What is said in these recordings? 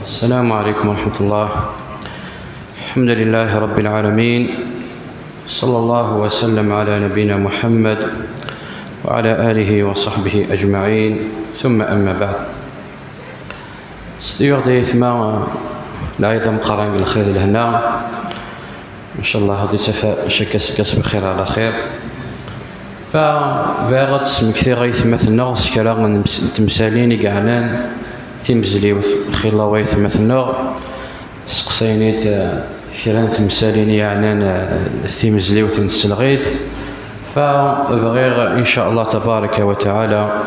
السلام عليكم ورحمة الله. الحمد لله رب العالمين، صلى الله وسلم على نبينا محمد وعلى آله وصحبه أجمعين، ثم أما بعد. صديق ديثما العيدة مقارنة الخير لهنا إن شاء الله هذه تفا شكس بخير على خير. فباغت كثير غيث مثلنا سكالا تمثالين قعنان تمزلي خير الله ويث مثلنا سقسينيت كران تمثالين يعني تمزلي وتنسلغيث. فبغير إن شاء الله تبارك وتعالى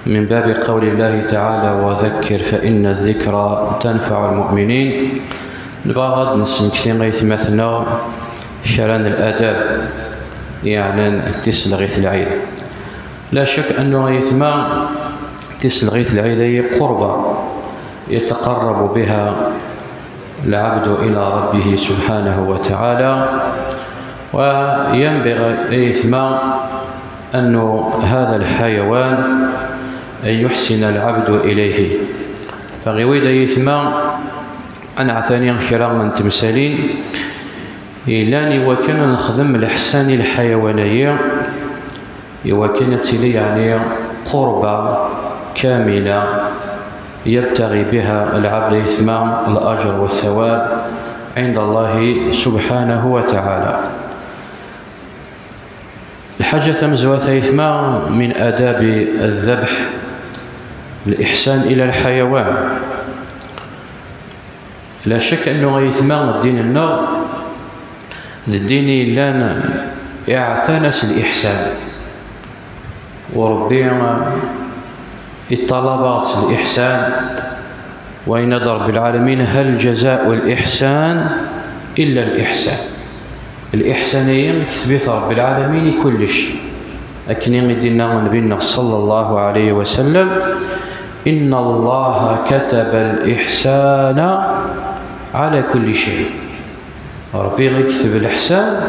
من باب قول الله تعالى وذكر فإن الذكرى تنفع المؤمنين، نبغى نسمع كثير غيث مثلنا شران الآداب يعني تسلغيث العيد. لا شك أنه غيث ما تسلغيث العيد هي قربة يتقرب بها العبد إلى ربه سبحانه وتعالى، وينبغي إثما أن هذا الحيوان أن يحسن العبد إليه. فغيويد إثما أنا عثاني خيرا من تمثالين إلاني وكان نخدم الإحسان الحيوانية وكانت لي يعني قربة كاملة يبتغي بها العبد إثما الأجر والثواب عند الله سبحانه وتعالى. الحاجة ثمزوة إثما من آداب الذبح الإحسان إلى الحيوان. لا شك أنه إثما الدين النار الدين لان يعتنس الإحسان، وربنا الطلبات الإحسان وإن ضرب العالمين هل جزاء الإحسان إلا الإحسان. الإحسانيين كتبت رب العالمين كل شيء، لكن يدينا نبينا صلى الله عليه وسلم إن الله كتب الإحسان على كل شيء. ربي يكتب الإحسان،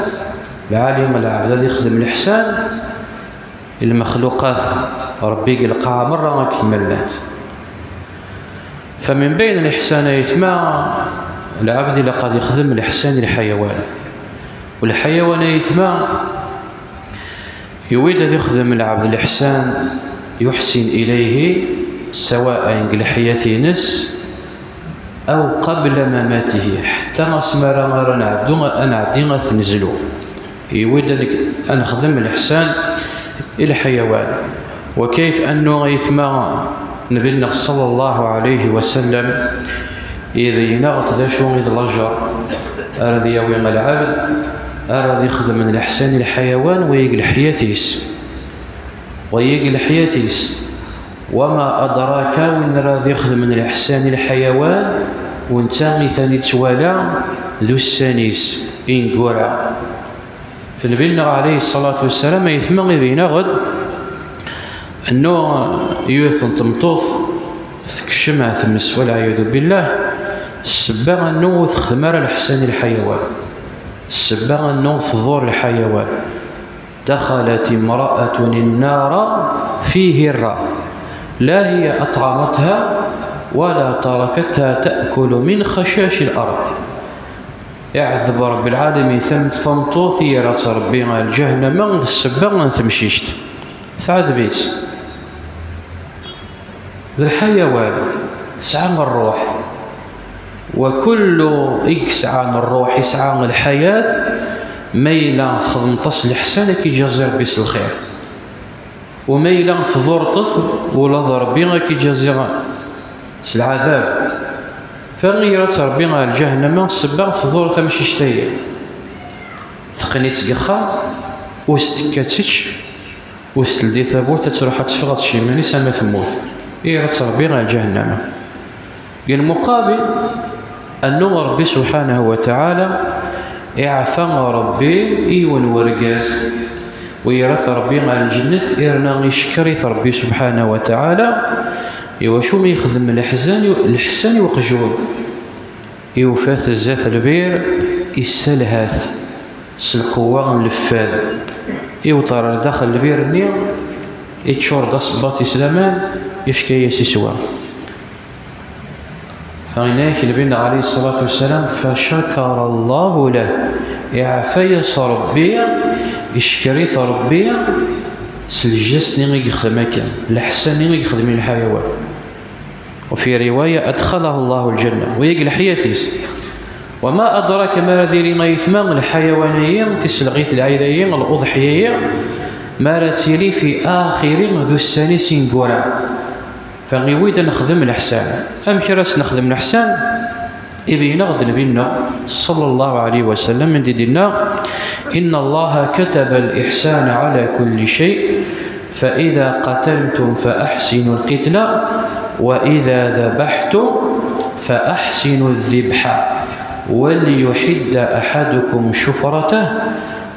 العالم العبد الذي يخدم الإحسان المخلوقات ربي يلقاها مرة ما كملت. فمن بين الإحسان يثما العبد اللي قد يخدم الإحسان الحيوان، والحيوان يثما يريد أن يخدم العبد الإحسان يحسن إليه سواء لحياة نس أو قبل مماته، حتى مسمار أنا عدينا تنزلو يريد أن نخدم الإحسان إلى الحيوان. وكيف أنه غيثما نبينا صلى الله عليه وسلم إذا ينغط ذا شو إذا لجر أراد يوم العبد أراد يخدم من الإحسان الحيوان ويقل حياثيس وما أدراك وإن راد يخدم من الإحسان الحيوان وانتاني ثاني توالا ذو السانيس إن قرع. فنبينا عليه الصلاة والسلام يثمغ بينا غد أنه يوثن تمطوث ثكشمع ثمس والعياذ بالله. السباغ أنه تخدمر الإحسان الحيوان، السباغ أنه تضور الحيوان. دخلت امرأة النار في هرة لا هي أطعمتها ولا تركتها تأكل من خشاش الأرض. يعذب رب العالمين ثمطوث يرى ربي الجهنم السباغ ثمشيشت تعذبيت. ذا الحيوان سعى الروح، وكل يسعى الروح يسعى الحياة ميلا خدمتص الإحسان كي جزير بس الخير، وميلا تضر طفل ولا ضربينا كي جزير العذاب. فغيرت ربينا الجهنم السباغ تضر ثمشي شتاية ثقني تقخا وستكاتش وستلدي ثابوت تروح تفرط شي ماني سما تموت يرت ربينا الجهنم. المقابل أنه ربي سبحانه وتعالى يعفى ربي إيون ورقاز ويرث ربي مع الجنة إرنا يشكري ربي سبحانه وتعالى يوشو ما يخدم الإحسان وقجول يوفاث الزاث البير يسلهاث سلقوة الفاذ يوطر داخل البير النير يتشور دا صباط إسلامان يشكي يسيسوا. فهناك النبي عليه الصلاة والسلام فشكر الله له يعفيس ربي يشكريث ربي سلجس نيغي يخدم كان الحسن نيغي يخدم الحيوان. وفي رواية أدخله الله الجنة ويقل حياتيس. وما أدراك ما الذي ما يثمان الحيوانية في السلغيث العيدية الأضحية ما رتيلي في آخر ذو السنة سنقورا فغيويد نخدم الحسان. أم كراس نخدم الحسان إبي نغد نبينا صلى الله عليه وسلم من دينا إن الله كتب الإحسان على كل شيء فإذا قتلتم فأحسنوا القتل وإذا ذبحتم فأحسنوا الذبح وليحد أحدكم شفرته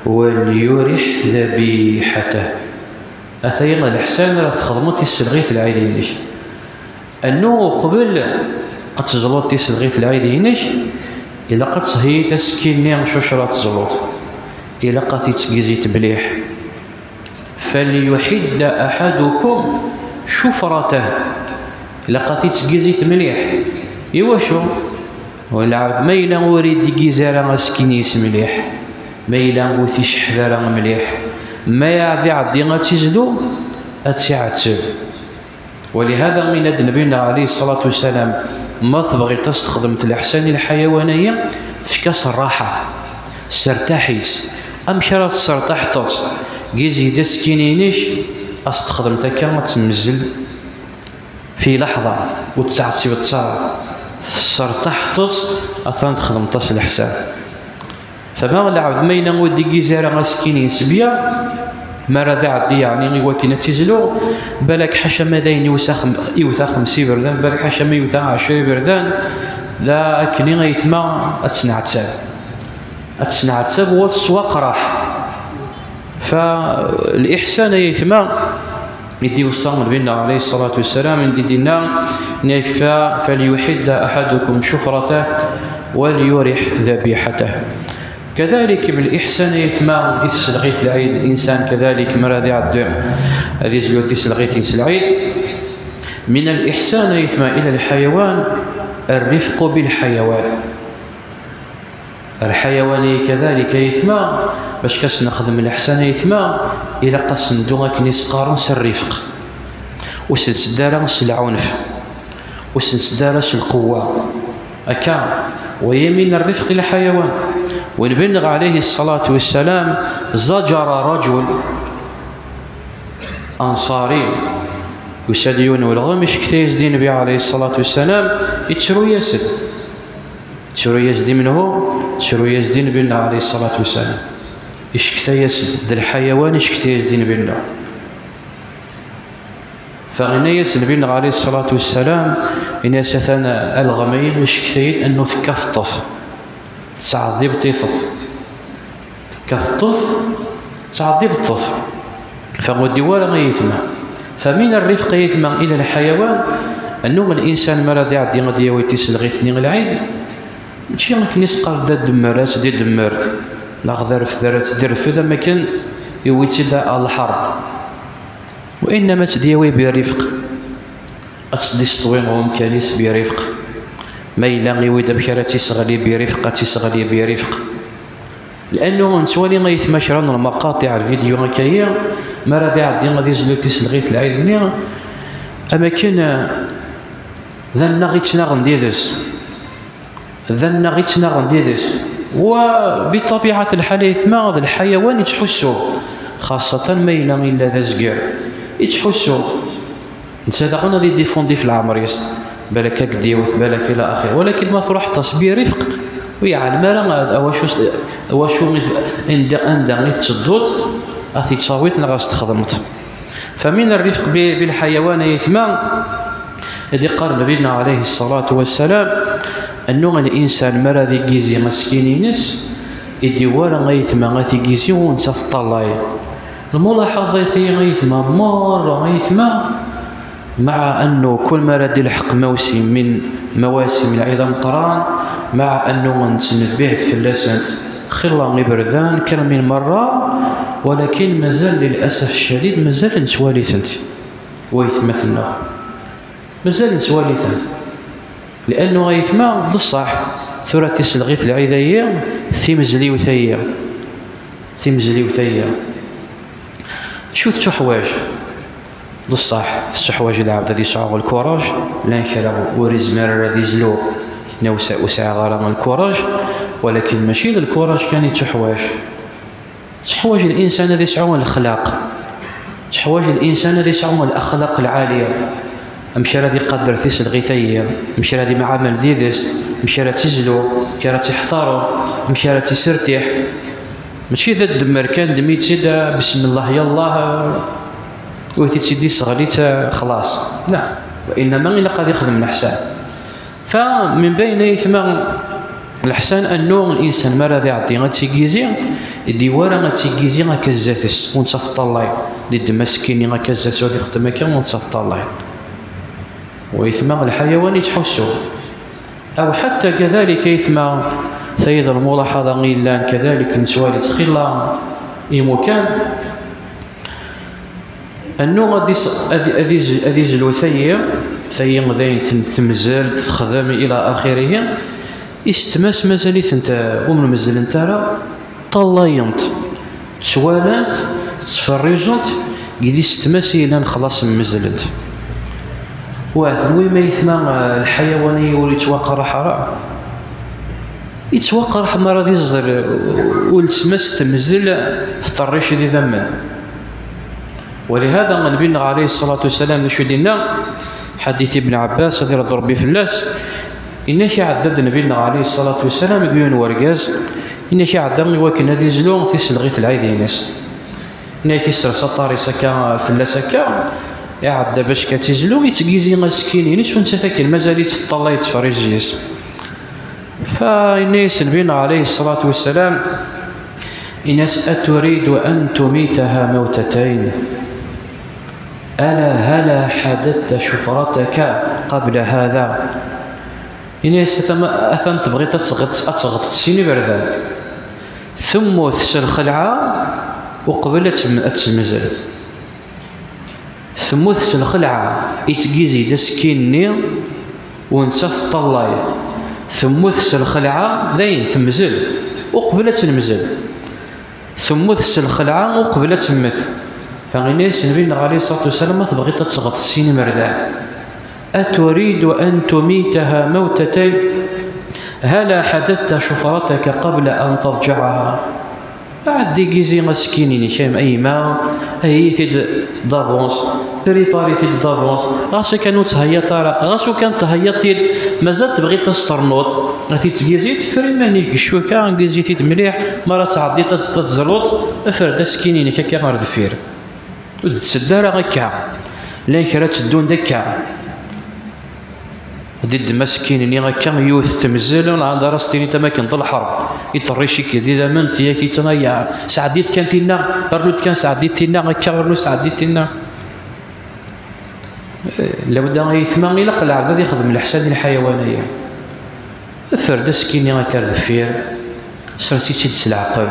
وليرح ذبيحته. أثيما الإحسان راه خدمتي السلغيث العيدينيش أنه قبل أتزلط السلغيث العيدينيش إلا قد صهي تسكيني شوشرة تزلط إلا قد تسكيزيت بليح فليحد أحدكم شفرته إلا قد تسكيزيت مليح إيواشو ولا عاد ما إلا وريد كيزارا مسكينيس مليح ما إلا وثيش حذارا مليح ما يعدي عدي غتزدو أتسعتسب. ولهذا من نبينا عليه الصلاة والسلام ما تبغي تستخدم الإحسان الحيوانية في كاس الراحة سرتاحيت أمشي راه تسرتاحتت كيزي داسكينينيش استخدمتها كما تمزل في لحظة وتسعتسي وتصار سرتاحتت أثناء تخدمتها الإحسان. فما العبد ما ينغو ديكي زارا مسكينين سبيا ما راه عدي يعني وكنا تيزلو بالك حاشا ما داين يوثا 50 بردان بالك حاشا ما يوثا 10 بردان لا أكني غيثما أتسنعتساب والسواق راح. فالإحسان يثما يدي وصام بنا عليه الصلاة والسلام من دينا نكفى فليحد أحدكم شفرته وليرح ذبيحته. كذلك بالإحسان يثما يتسلغيث العيد الإنسان كذلك مرادي عد هذه زلوث يسلغيث العيد. من الإحسان يثما إلى الحيوان الرفق بالحيوان. الحيواني كذلك يثما باش كاس نخدم الإحسان يثما إلى قص ندوغك نسقارنس الرفق وسلسدارس العنف وسلسدارس القوة أكا ويمين الرفق للحيوان. والنبي عليه الصلاة والسلام زجر رجل أنصاري يساليون والغمش كتايز دين النبي عليه الصلاة والسلام يتشرو يسد تشرو يزدي منه تشرو يزدي نبينا عليه الصلاة والسلام إيش كتايز ذا الحيوان إيش كتايز دي نبينا فغنيس نبينا عليه الصلاة والسلام إن يسثنا الغمين مش كتايد أنه تكفطف تعذيب طفل تكفطف تعذيب الطفل فغدي ولا غيثما. فمن الرفق يثما إلى الحيوان أنه الإنسان مرض يعدي غادي يويتيس الغيثني العين ماشي غير نسقر دا دمر دي دمر لا غدار في ذرات درف إذا ما كان يويتي دا الحرب وإنما تديوي برفق أتصدي سطوينهم كاليس برفق ما إلا غيويدا بشرا تيسغلي برفق تيسغلي برفق لأنه نسواني غيثما راه المقاطع الفيديو هكايا ما راه عادي غادي يزلو تيسلغيث العيد أما كان ذا غيتنا غنديرس ذا غيتنا غنديرس وبطبيعة الحال يثما هذا الحيوان يتحسو خاصة ما إلا ذا زكار يتحسو نسى داغ غادي ديفوندي في العمريس بالك هكديوت بالك إلى آخره. ولكن ما تروح تصبير رفق ويعلم راه واشو عند غير تصدوت أثي تصاويت نغاس تخدمت. فمن الرفق بالحيوان يثما الذي قال نبينا عليه الصلاة والسلام أنه الإنسان مرض كيزي مسكينينس يديوار غيثما غاثي كيزي ونسى في الطلاي. الملاحظة غيثما مرة غيثما مع أنه كل مرض يلحق موسم من مواسم العيد القران مع أنه نتنبهت في اللسان خلا بردان كان من مرة ولكن مازال للأسف الشديد مازال نسواليثنت ويثمثلنا مازال نسواليثنت لانه غيثما بصح ثورة تسلغيث العيدية ثمزلي وثيا ثمزلي وثيا شو تحواج بصح في الحوايج العبد هذه يسعى الكوراج لا كلا وريزمر الذي زلو وسعى غرام الكوراج، ولكن ماشي للكوراج كان يتحواج تحواج الانسان الذي يسعى الاخلاق، تحواج الانسان الذي يسعى الاخلاق العاليه، مشى الذي قدر ثيس الغيثيه، مشى الذي مع عمل ديدس، مشى الذي تزلو، مشى الذي تحتارو، مشى الذي تسرتيح، ماشي ذا الدمر كان دميت سيدا بسم الله يلا ويتي سيدي صغليت خلاص، لا، وانما الا قد يخدم الحسان. فمن بين يثمر الحسان انه الانسان ما راه يعطي غتيكيزي يدي ورا غتيكيزي غكزاتس ونصفط الله دي مسكين غكزاتس غادي يخدم هكا ونصفط الله، ويثمر الحيوان يتحسوا او حتى كذلك يثمر سيد الملاحظه غيلان كذلك نسوالي تخيلا يمكن انه غادي يزلو ثي غادي تمزل تخدم الى اخره يستمس مازاليت انت ومن مزل انت راه طلاينت تسوالات تفرجت قد يستمس الى خلاص مزلت وثوي ما يثمى الحيواني ويتوقع حرام يتوقع ما راه يزر والتمس تمزل في الطريش دي ذمن. ولهذا نبينا عليه الصلاة والسلام نشو دينا حديث ابن عباس رضي الله عنه في الناس إن شي عدد نبينا عليه الصلاة والسلام يقولون ورقاز إن شي عدد وكنا ذي زلون في سلغيث العيدينس إن شي سطاري سكا في اللاسكا يعد باش كتزلو يتقيزي مسكينين شو انت ذاك المازال يتطلع يتفرج جيس. فإنيس نبينا عليه الصلاة والسلام إنس أتريد أن تميتها موتتين ألا هلا حددت شفرتك قبل هذا. إنيس أثن تبغي تتغط سيني بردان ثم تسل خلعة وقبلت أتمزل ثم تسل خلعة يتقيزي دسكيني ونصف طلاي ثم تسل خلعة ذين ثمزل وقبلت المزل ثم تسل خلعة وقبلت المثل. فغنيس نبينا عليه الصلاة والسلام تبغي تتغط سيني مردان أتريد أن تميتها موتتين هلا حددت شفرتك قبل أن تضجعها. عدي كيزي مسكينين شام أي ما هي في دافونس بريباري في دافونس غاسو كانوا تهيطا غاسو كان تهيطي مازال تبغي تسترنوط غادي تكيزي فري مانيك الشوكه كيزيتي مليح مرة تعدي تتزلوط افرد سكينين كاكا غير دفير تسدارا غكا لا كرا تدون دكا ضد مسكين غكا يوث تمزل عند راستيني تماكن ضل الحرب يطريشي كي من ثياكي تنايا سعديت كانتينا برنوت كان سعديتينا غكا برنو سعديتينا لابد ان يثمن الى قلع هذا يخدم الاحسان الحيوانيه فرد سكيني غكا دفير سرسيتي تسلعقل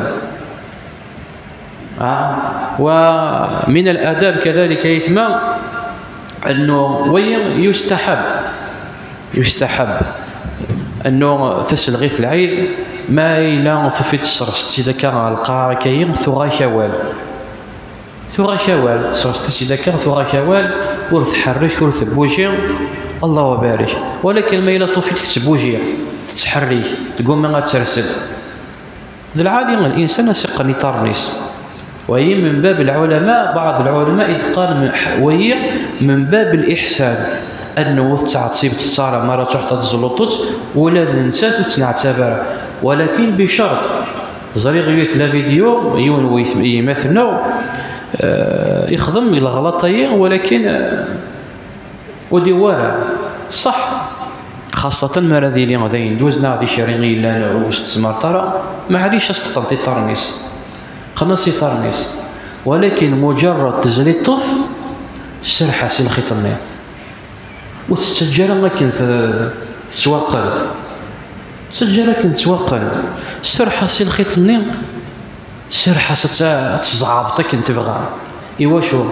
ومن الآداب كذلك يثمن أنه وين يستحب أنه تسلغيث العيد ما إلا تفيد السرس إذا كان القاع كاين ثغا شوال سرس إذا كان ثغا شوال ورث حرش ورث بوجي الله بارك. ولكن ما إلا تفيد تبوجي تتحرك تقوم ما ترسل العادي الإنسان سقني طرنيس وهي من باب العلماء بعض العلماء إذ قال وهي من باب الإحسان أنه تعطيب الصارة مرة تحت الزلطوط ولا ذنسات وتنعتبر ولكن بشرط زريغ يوث لا فيديو يون يمثلنا يخدم الغلطية ولكن وديوارا صح خاصة مرة ذي غادي يندوزنا غادي شاريغي لا واستثمار ترى معليش استقمتي طرنيس خلصي طرنيس ولكن مجرد تزلي الطف سرحة سي الخيطني وتستجر ما كنت تسوقل تسجر كنت توقل سرحة سي الخيطني سرحة تزعبطك كنت تبغى إوا شو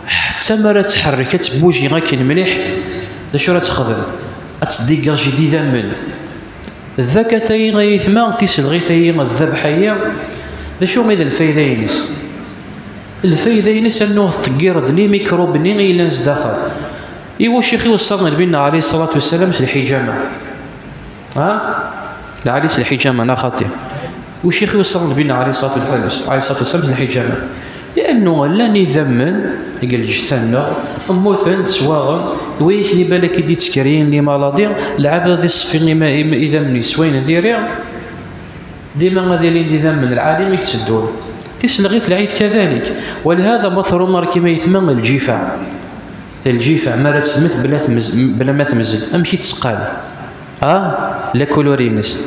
حتى مرة تحركت بوجي غاكين مليح دا شو راه تخدم أتديكاجي دي ذمن ذاك تاين غيثما تيسلغي تاين الذبحية ذا شو ميد الفايدة ينس الفايدة ينس أنه تقيرد لي ميكروب نيغي لانس داخل إيوا شيخي وصلنا لبينا عليه الصلاة والسلام الحجامة العريس الحجامة أنا خاطئ وشيخي وصلنا لبينا عليه الصلاة والسلام الحجامة لأنه لا نذمن قال جثنا موثن تسواغن ويش لي بالك يدي تسكرين لي مالادي العباد ذي الصفين ما إذا مني سوين نديري ديما غادي اللي يذمن العالم يتسدون تسلغيث العيد كذلك ولهذا مثل مر كما يثمن الجيفة ما تسمث بلا ما تمزل أمشي تسقال لا كولورينس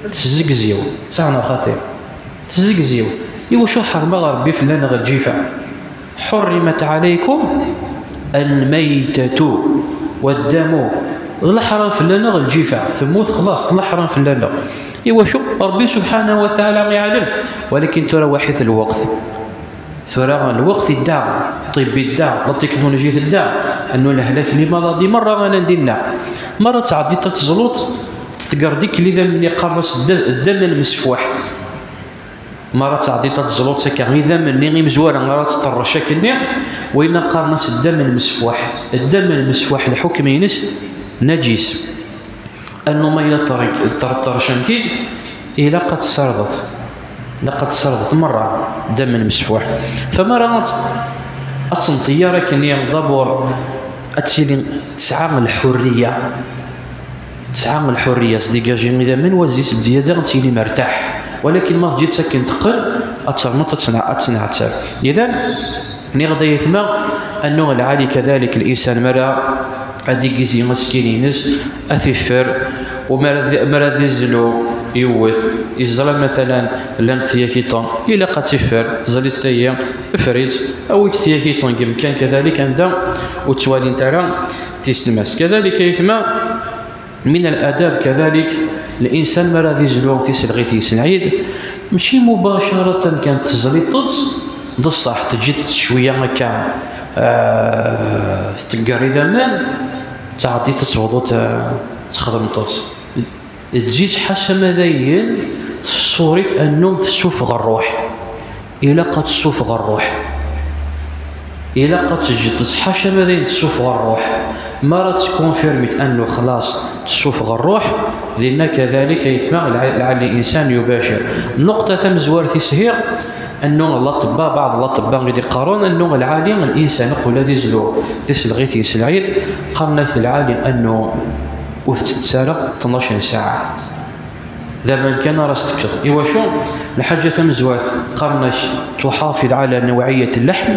تزقزيو ساعنا خاطئ تزقزيو إيوا شو حرم ربي فلان غير الجيفة حرمت عليكم الميتة والدم الحرام فلان غير الجيفة ثموت خلاص الحرام فلان إيوا شو ربي سبحانه وتعالى يعلم ولكن ترى واحد الوقت ترى الوقت يدعى طب يدعى التكنولوجيا تدعى أنه الهلاك اللي مرضي مرة غانا نديرنا مرة تعدي تزلط تتقر ديك اللي قرص الدم المسفوح مرة تعدي تزلط سكا غير من اللي مزوره مرة تطرش كني وين قرنس الدم المسفوح الحكم ينس نجيس أنه ما إلى الطريق الطرشان كي إلى قد سرضت مرة دم المسفوح فمرة أتصنطيارة كني ضبور أتسيلين تسعى الحرية صديقا جيمي من وزيس بديادة تسيلي مرتاح ولكن ما تجي تسكن تقل أتصنع تسنع إذن نغدا يثمى أنه العالي كذلك الإنسان مرة أدي قزي مسكين نس أثفر ومرة ذزلو يوث الظلام مثلا لم ثياكيطون إلا قد تفر زلت ثيا فريز أو ثياكيطون كان كذلك عندها وتوالين ترى تسلمس كذلك يثمى من الآداب كذلك الإنسان مرة ذزلو تسلغي تيسنعيد ماشي مباشرة كانت تزلي بصح تجي شويه هكا تلقى ذمان تعطي تتوضو تخدم طوس تجي حاشا مذاين صورة انه تسوفغ الروح الى قد تسوفغ الروح الى قد تجي حاشا مذاين تسوفغ الروح مرة تكونفيرميت انه خلاص تسوفغ الروح لان كذلك يثمع لعل الانسان يباشر نقطة ثم زوار تسهير أنه الأطباء بعض الأطباء اللي يقارون أنه العالم الإنسان يقول هذا زلو تسلغي تيسلعيد قالنا العالم أنه وتتسارق 12 ساعة ذا من كان راستكر إيوا شو الحاجة فمزوات قالنا تحافظ على نوعية اللحم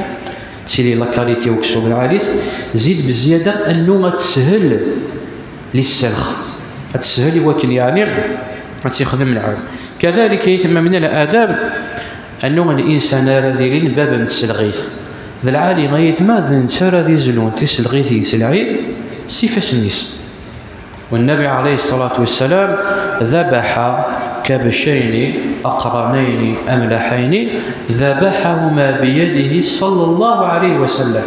تسيلي لاكاليتي وكسو العاليس زيد بزيادة أنه تسهل للسلخ تسهل ولكن يعني تخدم العالم كذلك يتم من الآداب أنه الإنسان راذيين بابا تسلغيث ذا العالي غيث ماذا نسارى ذي زلون تسلغيث يسلعيد سيفاس النيس والنبي عليه الصلاة والسلام ذبح كبشين أقرنين أملحين ذبحهما بيده صلى الله عليه وسلم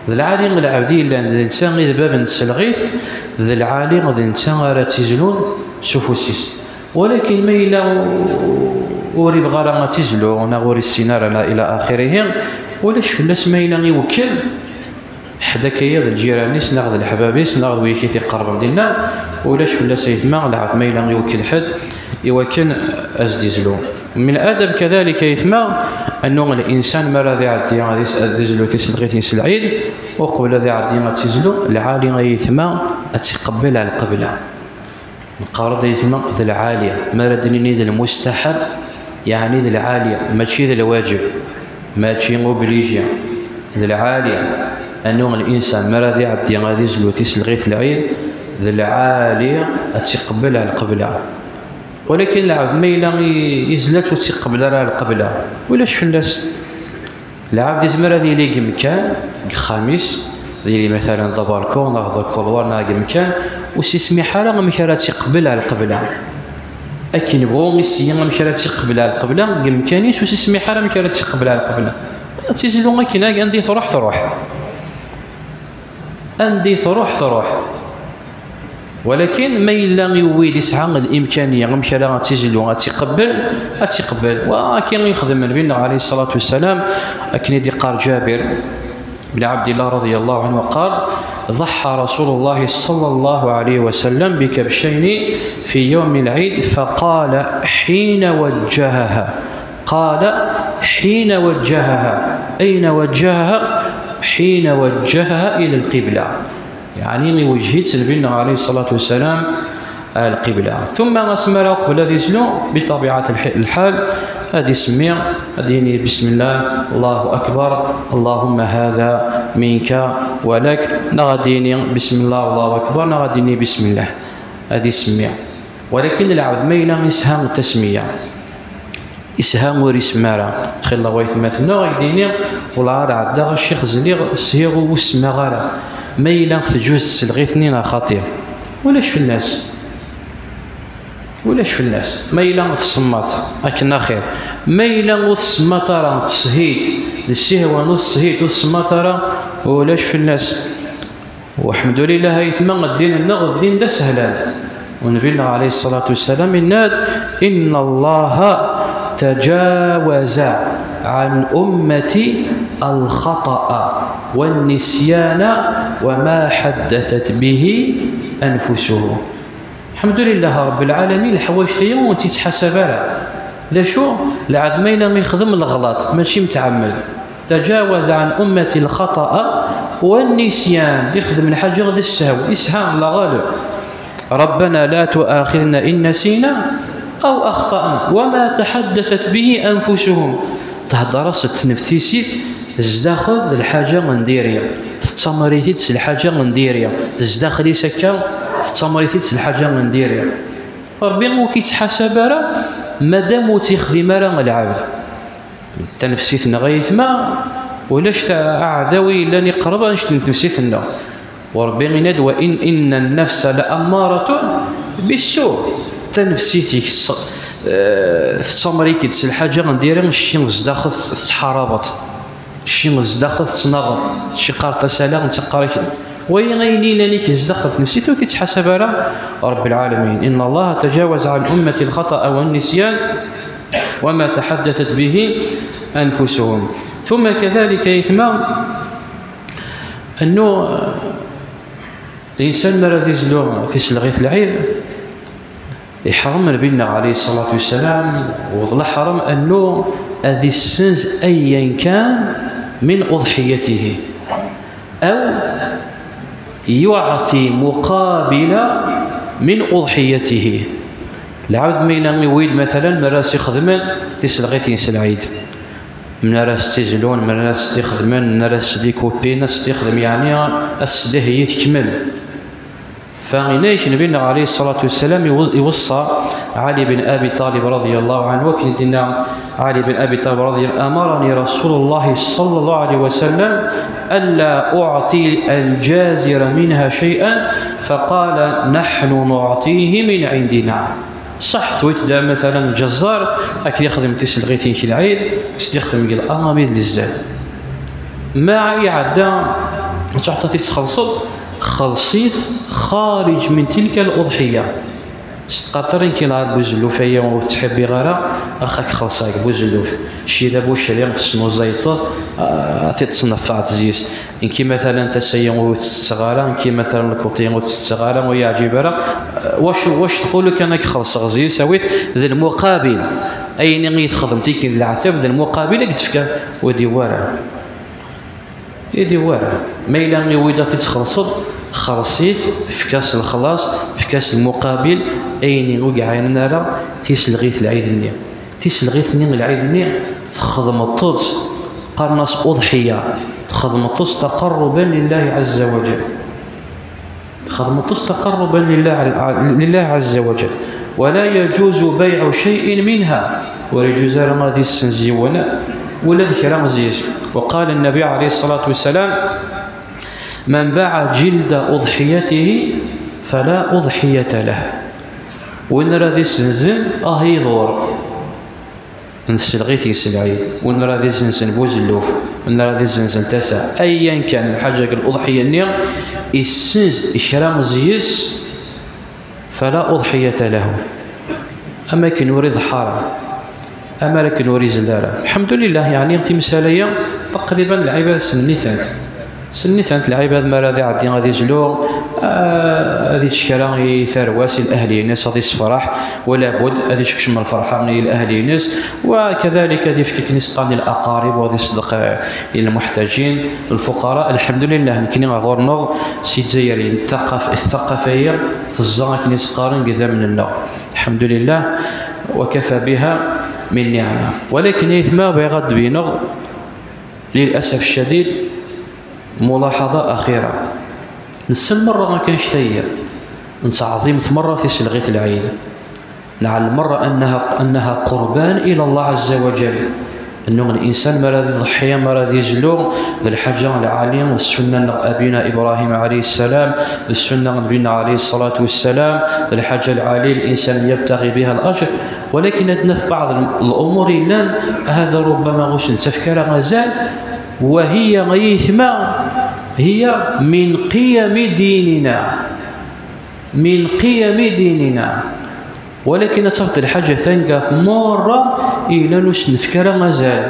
ذا العالي العبدي اللي عند الإنسان غيث بابا تسلغيث ذا العالي غيث الإنسان غير تزلون سفوسيس ولكن ما إلا وري بغالا ما تزلو ونغوري السينار إلى آخره ولاش فلاس ما إلا يوكل حدا كيا ذا الجيرانيس ناخذ الحبابيس ناخذ ويكيثي قرب ديالنا ولاش فلاس يثمع لعب ما إلا يوكل حد يوكل أزديزلو من الأدب كذلك يثمع أنه الإنسان ما راضي يعدي غادي يزلو تيسلغي تيسلعيد وقبل ذي يعدي ما تزلو العالي غيثمع أتقبل على القبلة القارض يثمع ذا العالية ما ردني ذا المستحب يعني ذا العالية ماشي ذا الواجب ماشي موبليجيا ذا العالية أنه الإنسان ما راضي يعدي غادي يزلو تيسلغي العيد ذا العالية أتقبل على القبلة ولكن العبد ما إلا يزلت وتقبل على القبلة ولاش فلاس العبد يزمر هذه لي مكان خامس اللي مثلا دباركو ناخذ كولوار ناقي مكان وسيسمي حاله مكان تقبل على القبلة أكن بغو ميسي مكان تقبل على القبلة مكانيس وسيسمي حاله مكان تقبل على القبلة تيزلو كنا عندي تروح عندي تروح ولكن ما إلا يويد يسعى الإمكانية غمشى غتيجلو غتيقبل وكان يخدم النبي عليه الصلاة والسلام. أكن يدي قال جابر بن عبد الله رضي الله عنه قال ضحى رسول الله صلى الله عليه وسلم بكبشين في يوم العيد فقال حين وجهها أين وجهها؟ حين وجهها إلى القبلة، يعني وجهت النبي عليه الصلاة والسلام القبلة. ثم أسمر قبل ذي سلو بطبيعة الحال هذه سمية هذه بسم الله أكبر اللهم هذا منك ولك، نغديني بسم الله أكبر، نغديني بسم الله، هذه سمية. ولكن العبد ما إلا يسهم التسمية إسهام ورسمارة خير الله ويثمثنا غيديني ولا عدا الشيخ زليغ سيغ وسما غارة ما إلا تجوز تسلغيثني خطير ولاش في الناس ما إلا تصمت أكن خير ما إلا تصمت راه تسهيت للسهوة والسهيت والصمت راه ولاش في الناس. والحمد لله يثمن الدين ده سهلان. ونبينا عليه الصلاة والسلام إن الله تجاوز عن أمتي الخطأ والنسيان وما حدثت به أنفسهم. الحمد لله رب العالمين الحوايج فيا وانت تحسب لها ذا شو العاد ما إلا يخدم الغلط ماشي متعمد. تجاوز عن أمتي الخطأ والنسيان يخدم الحاجة غير السهو إسهام لا غالب. ربنا لا تؤاخذنا إن نسينا أو أخطأنا وما تحدثت به أنفسهم. تهضر نفسيسيت زداخل الحاجة نديريا تتمريتيت الحاجة نديريا زداخلي سكا تتمريتيت الحاجة نديريا. ربي مو كيتحاسب راه مادام تيخدم راه العبد تنفسيتنا غيثما ولاش أعذوي إلا نقرب نشد نفسيتنا. وربي غيناد وإن النفس لأمارة بالسوء تنفسيتك تتمريكي تس الحاجة غنديرها الشي زداخل تحاربط الشي زداخل تناغط الشي قارطة سالا نتقارك وين غيني لانيك زداخل نفسيتو كيتحاسب على رب العالمين. إن الله تجاوز عن أمتي الخطأ والنسيان وما تحدثت به أنفسهم. ثم كذلك يثمر أنه الإنسان مرة يزلو في سلغيث العيد يحرم نبينا عليه الصلاة والسلام وظل حرم أنه هذه السنز أيا كان من أضحيته أو يعطي مقابل من أضحيته. العبد ما يويد مثلا مراس يخدمن تسلغيث ينسى العيد من راس تزلون من راس تخدمن من راس ديكوبي ناس تخدم يعني السده يتكمل. فغنيش نبينا عليه الصلاة والسلام يوصى علي بن أبي طالب رضي الله عنه وكنا علي بن أبي طالب رضي الله أمرني رسول الله صلى الله عليه وسلم ألا أعطي الجازر منها شيئا فقال نحن نعطيه من عندنا. صح تويتدا مثلا الجزار أكيد يخدم تسلغيثين في العيد يستخدم الأماميد للزاد ما يعدى تعطي تخلصت خلصيت خارج من تلك الأضحية قطرين كي نهار بوزلوف هي وتحبي غيرها اخاك خلصاك بوزلوف شي دابا واش اللي خصنو زيطوط تتصنف عزيز ان كي مثلا تسيم وتستغالا كي مثلا الكوتين وتستغالا ويعجب راه واش تقول لك انا خلص غزي سويت ذا المقابل اين يتخدمتي كي العتاب ذا المقابل قد فكا ودي ورا يدي ورا ما إلا يويدا في تخلصت خلصيت في كاس الخلاص في كاس المقابل أين وقعين نرى تيسلغيث العيد النية تيسلغيث نيم العيد النية تخدم الطوط قرنص أضحية تخدم الطوط تقربا لله عز وجل تخدم الطوط تقربا لله عز وجل ولا يجوز بيع شيء منها ولا يجوز رمضي السنزيونا ولا ذكر مزيز. وقال النبي عليه الصلاة والسلام من باع جلد أضحيته فلا أضحية له. وإن راذي سنزن يضور نسلغيث يسلعيد وإن راذي سنزن بوزلوف وإن راذي سنزن تسع أيا كان الحاجة الأضحية النية السنز إشرام زيس فلا أضحية له. أما كي نوري ضحارة، أما لك نوري زلالة، الحمد لله. يعني في مسالية تقريبا العباد سنيثانت العباد ما راضي عدي غادي يزلو هذه تشكاله يثرواسي الاهلي الناس غادي يصفرح ولا بد هذه تشكشم الفرحه من الاهلي الناس، وكذلك هذه فيك نسقاني الاقارب وغادي يصدق الى المحتاجين الفقراء. الحمد لله يمكن غورنا سي الجزائريين الثقافيه تزا كني سقارن كذا من النوع، الحمد لله وكفى بها من نعمه. ولكن يثما بغض بينغ للاسف الشديد ملاحظة أخيرة، نسن مرة ما كانش تايا نتعظيم مرة في سلغية العيد، نعلم مرة أنها قربان إلى الله عز وجل، أنه الإنسان ما راضي يضحي ما راضي يزلو ذا الحاجة العالية والسنة أبينا إبراهيم عليه السلام، السنة نبينا عليه الصلاة والسلام، ذا الحاجة العالية الإنسان يبتغي بها الأجر. ولكن عندنا في بعض الأمور إلا هذا ربما غش تفكير غزال، وهي غيثما هي من قيم ديننا، من قيم ديننا. ولكن صارت الحاجة ثانية في مرة إلى نوش نفكر غزال،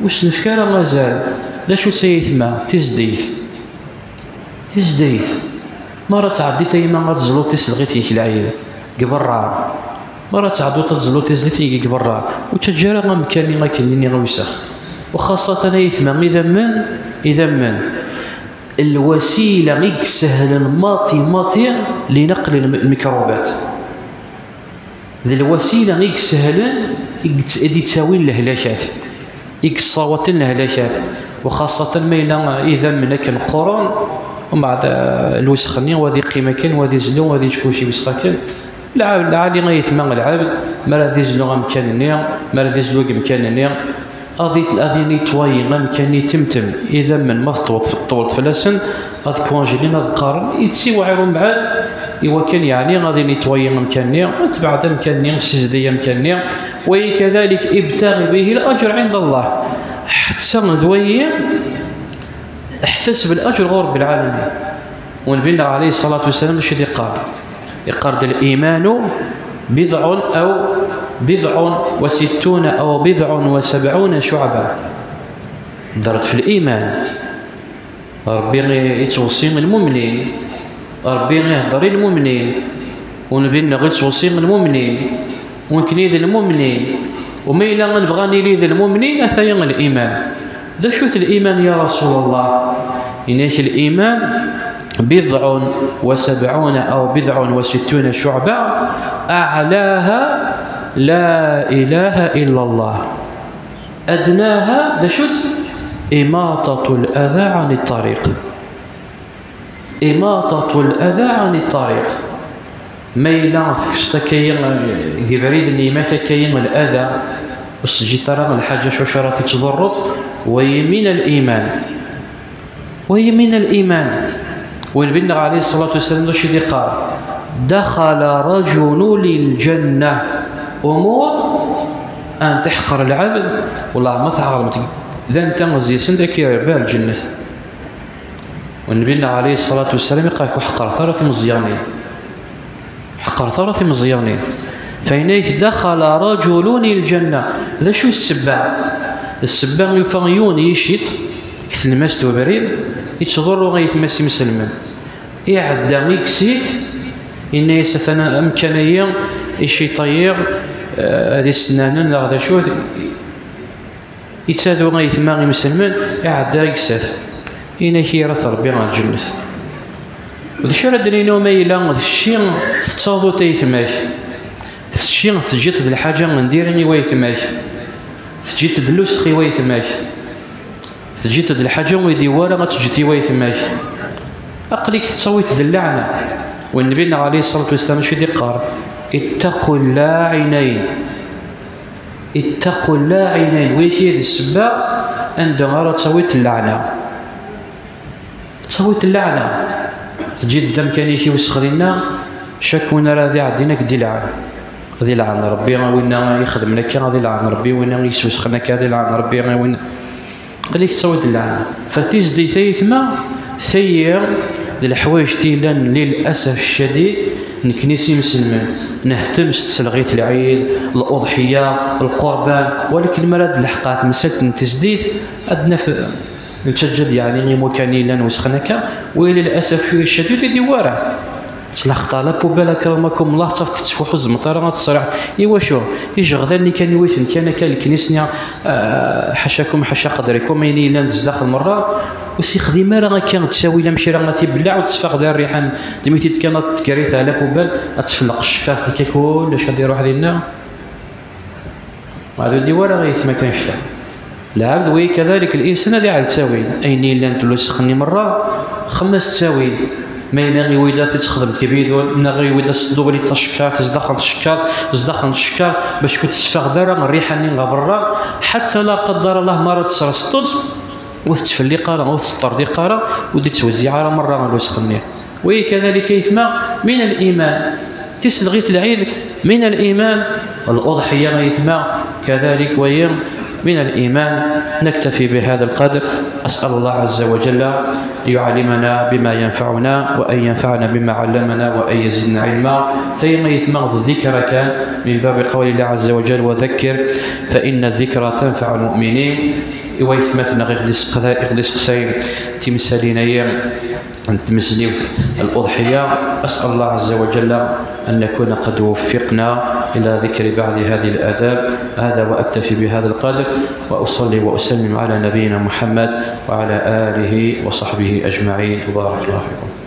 وش نفكر غزال لا شو سيثما تزديث مرة تعدي تيما غتزلو تسلغيتي العيد قبرار، مرة تعدو تزلو تزليتي قبرار وتجارة غمكاني غاكنيني غويسخ. وخاصة يثما إذا من الوسيلة غيك سهل الماطي لنقل الميكروبات، ذي الوسيلة غيك سهل يدي تساوي الهلاشات يكصوت الهلاشات. وخاصة ما إذا منك القرون ومع الوسخني وذي قيمة كان وذي زلو وذي شكوشي وسخا العالي غيثما العبد ما راضي يزلو غمكانني ما راضي يزلو غمكانني أذي نيتواي غمكاني تمتم إذا من مضطوط في الطول فلسن هذ كونجيلين هذ قارن يتسيو عيرون بعد إوا كان يعني غادي نيتواي غمكاني وتبعد مكاني سجدية مكاني، وكذلك ابتغي به الأجر عند الله حتى ذوي احتسب الأجر غور بالعالمين. ونبينا عليه الصلاة والسلام شدي يقال الإيمان بضع وستون أو 70 شعبة. درت في الإيمان ربي يتوصي المؤمنين، ربي يهضر المؤمنين، ونبينا غير توصي المؤمنين ونكني ذي المؤمنين، وما إلا نبغاني لي ذي المؤمنين أثايا الإيمان. ذا شوث الإيمان يا رسول الله؟ إناش الإيمان 70 أو 60 شعبة، أعلاها لا إله إلا الله، أدناها ذا إماطة الأذى عن الطريق، إماطة الأذى عن الطريق. ميلا فكستكين جبريل نيمك كين الأذى وسجي ترى الحاجة شوشرة تضرط ويمين الإيمان. ونبينا عليه الصلاة والسلام شدي قال دخل رجل للجنة، أمور أن تحقر العبد والله ما تعرف إذا أنت مزيسن ذاك يربى الجنة. ونبينا عليه الصلاة والسلام يقول حقر ثرى في مزيانين، فإنيك دخل رجل الجنة. ذا شو السباع يفغيون يشيط كثل الماس وبريد يتضر غيث ماسي مسلمان يعدى يكسيت إن يستثنى أمكانية الشيطير هذه السنان هذا شو يتسادوا غيث ماغي مسلمان يعدى يكسيت إن يرث ربي على الجنة. وذشي ردنينو ما إلا الشيء تتصادو تيثماش الشيء تجيت الحاجة نديرني ويثماش تجيت دلوس خي ويثماش تجيت الحاجة ويدي ورا ما تجيتي ويثماش أقليك تتصويت اللعنة. والنبي عليه الصلاة والسلام شو قال اتقوا اللاعنين ويش هذه السبة عندما تصويت اللعنة تجيت الدم كان يشي وسخرينا شكونا راضي عدينك دي لعن ربي وين يخدمنا كان غادي لعن ربي وين يسوسخنا كان غادي لعن ربي وين قال لك تصوت اللعنة. فتيز دي ثيثما ثير ديال الحوايج تيلان للاسف الشديد نكنيسي مسلمين نهتم تسلغيت العيد الاضحيه القربان، ولكن مراد الحقات مساله التسديد عندنا نتجد يعني مكانيلا وسخنكا، وللاسف الشديد دي وراه تلاخطا لا بوبال كرمكم الله تفتح حز مطرات تصرح ايوا شو يجغدني كان يويثن كان الكنيسنيا حاشاكم حاشا قدركم يني لا داخل مره وسي خديمه راه كان تساوي لا مشي راه تيبلع وتصفق دار الريحان دميتي كانت تكريثها على بوبال تفلق الشكار اللي كيكولش غادي يروح لنا هذا دي ورا غيث ما كانش تاع العبد. وكذلك الانسان هذا عاد تساوي ايني لا نتلوسخني مره خمس تساوي ما ينغي ويدا تخدم كبيدون من غير ويدا صدوغلي تشكار تزدخل الشكار تزدخل الشكار باش كنت تسفق دارا الريحه اللي برا حتى لا قدر الله مرض تصرصطز وتتفلي قاره او تسطر قاره ودي توزي على مره ما سخنيه. وكذلك يثما من الايمان تسلغيت العيد من الايمان الاضحيه يثما كذلك وهي من الإيمان. نكتفي بهذا القدر. أسأل الله عز وجل أن يعلمنا بما ينفعنا وأن ينفعنا بما علمنا وأن يزدنا علما. ثم يثمر الذكر كان من باب قول الله عز وجل وذكر فإن الذكر تنفع المؤمنين. ويثمثنا غير سقسين تمثالين أيام تمثلين الأضحية. أسأل الله عز وجل أن نكون قد وفقنا إلى ذكر بعض هذه الآداب. هذا وأكتفي بهذا القدر وأصلي وأسلم على نبينا محمد وعلى آله وصحبه أجمعين. بارك الله فيكم.